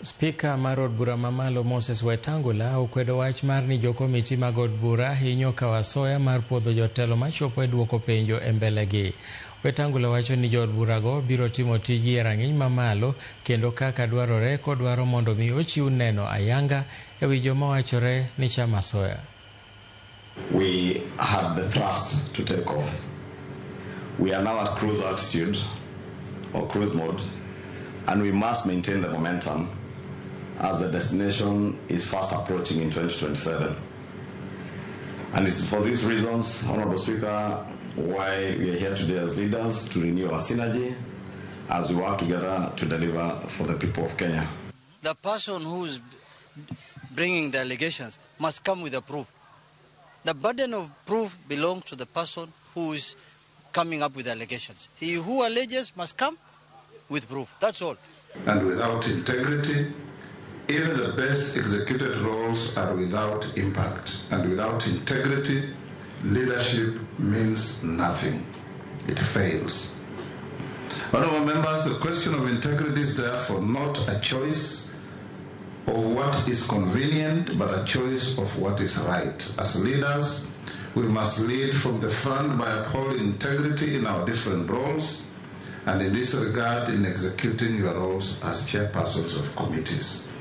Spika mar od bura mamalo Moses Wetangula okwedo wach mar ni jokomiti mag od bura hinyo kawo asoya mar puodho jotelo machopo e duoko penjo e mbelegi. Wetangula wacho ni jood burago biro timo tijgi e rang'iny mamalo kendo kaka dwarore kodwaro mondo mi ochiw neno ayanga e wi joma wachore ni chamo asoya. We had the thrust to take off. We are now at cruise altitude or cruise mode, and we must maintain the momentum as the destination is fast approaching in 2027. And it's for these reasons, Honorable Speaker, why we are here today as leaders to renew our synergy as we work together to deliver for the people of Kenya. The person who's bringing the allegations must come with a proof. The burden of proof belongs to the person who is coming up with allegations. He who alleges must come with proof. That's all. And without integrity, even the best executed roles are without impact. And without integrity, leadership means nothing. It fails. Honorable members, the question of integrity is therefore not a choice of what is convenient, but a choice of what is right. As leaders, we must lead from the front by upholding integrity in our different roles, and in this regard, in executing your roles as chairpersons of committees.